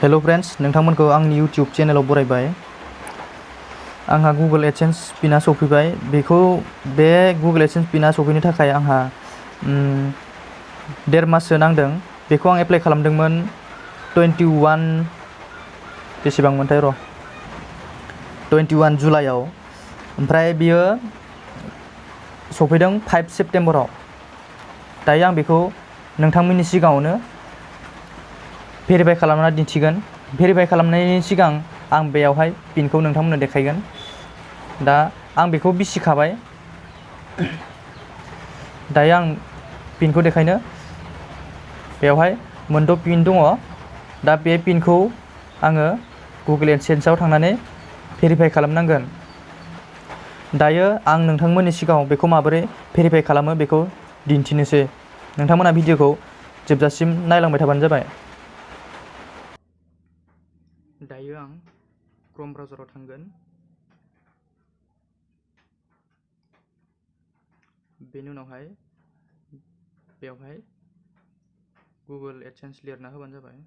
हेल' friends, नोंथांमोनखौ आंनि YouTube चेनेलाव बरायबाय। आंहा Google AdSense पिनआ सफैबाय। बे गुगोल एडसेन्स पिनआ सफैनो थाखाय आंहा 1.5 माससो नांदों। बेखौ आं एप्लाइ खालामदोंमोन 21 जुलाइआव। ओमफ्राय बियो सफैदों 5 सेप्तेम्बराव। दायो आं बेखौ नोंथांमोननि सिगाङावनो भेरिफाइ खालामना दिन्थिगोन। भेरिफाइ खालामनायनि सिगां आं बेयावहाय पिनखौ नोंथांमोननो देखायगोन। दा आं बेखौ बिसिखाबाय। दायो आं पिनखौ देखायनो। बेवहाय 6 पिन दङ। दा बे पिनखौ आङो गुगोल एडसेन्सआव थांनानै भेरिफाइ खालामनांगोन। दायो आं नोंथांमोननि सिगाङाव बेखौ माबोरै भेरिफाइ खालामो बेखौ दिन्थिनोसै। नोंथांमोना भिडिअखौ जोबजासिम नायलांबाय थाबानो जाबाय। दायो आं क्रोम ब्राउजाराव थांगोन। बेनि उनावहाय बेवहाय गुगोल एडसेन्स लिरना होबानो जाबाय।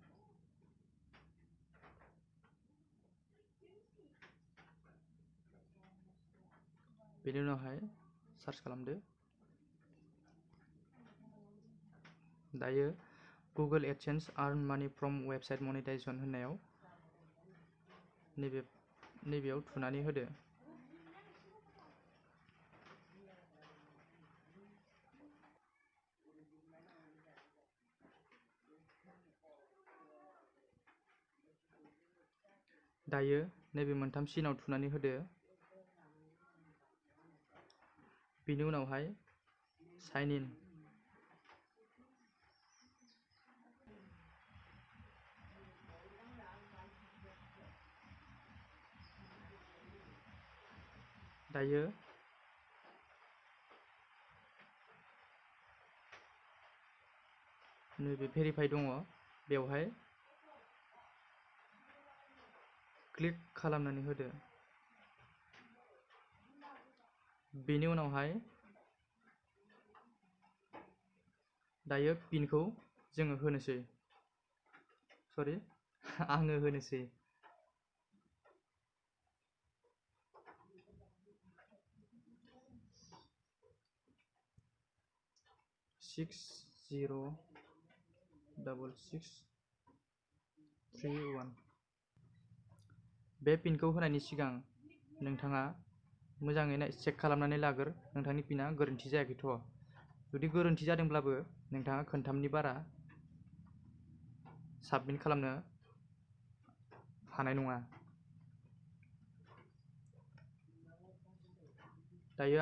बेनि उनावहाय सार्च खालामदो। दायो गुगोल एडसेन्स आर्न मानि फ्रम वेबसाइट मनेटाइजेशन होननायाव नैबेयाव थुनानै होदो। दायो नैबे मोनथाम सिनाव थुनानै होदो। बेनि उनावहाय साइन इन। दायो नैबे भेरिफाइ दङ, बेवहाय क्लिक खालामनानै होदो। बेनि उनावहाय दायो पिनखौ जोङो होनोसै। आङो होनोसै। 606631। बे पिनखौ होनायनि सिगां नोंथाङा मोजाङै चेक खालामनानै लाग्रो नोंथांनि पिनआ गोरोन्थि जायाखैथ'। जुदि गोरोन्थि जादोंब्लाबो नोंथाङा खोनथामनि बारा साबमिट खालामनो हानाय नङा। दायो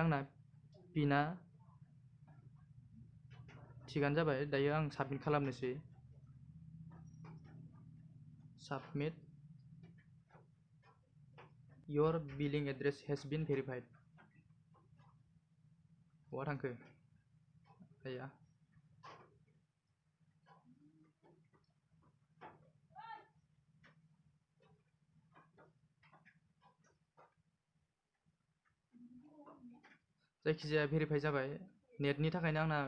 आंना पिनआ थिगानो जाबाय। दायो आं साबमिट खालामनोसै। Submit. Your billing address has been verified. बहा थांखो? आया। जायखिजाया भेरिफाइ जाबाय। नेटनि थाखायनो आंना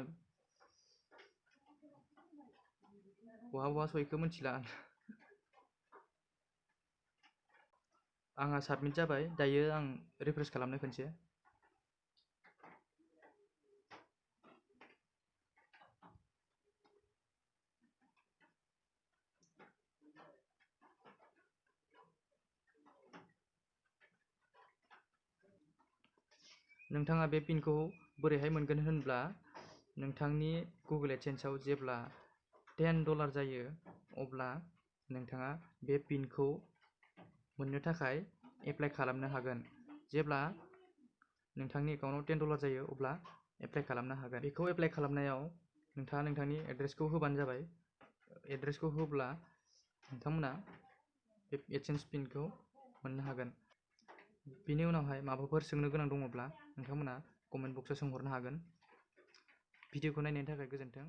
बहा सहैखो मिथिला। आंहा साबमिट जाबाय। दायो आं रिफ्रेश खालामनो खनसे। नोंथाङा बे पिनखौ बोरैहाय मोनगोन होनब्ला, नोंथांनि गुगोल एडसेन्सआव जेब्ला $10 जायो, अब्ला नोंथाङा बे पिनखौ मोननो थाखाय एप्लाइ खालामनो हागोन। जेब्ला नोंथांनि एकाउन्टआव $10 जायो, अब्ला एप्लाइ खालामनो हागोन। बेखौ एप्लाइ खालामनायाव नोंथाङा नोंथांनि एड्रेसखौ होबानो जाबाय। एड्रेसखौ होब्ला नोंथांमोना बे एडसेन्स पिनखौ मोननो हागोन। बेनि उनावहाय माबाफोर सोंनो गोनां दङब्ला नोंथांमोना कमेन्ट बक्सआव सोंहरनो हागोन। भिडिअखौ नायनायनि थाखाय गोजोन्थों।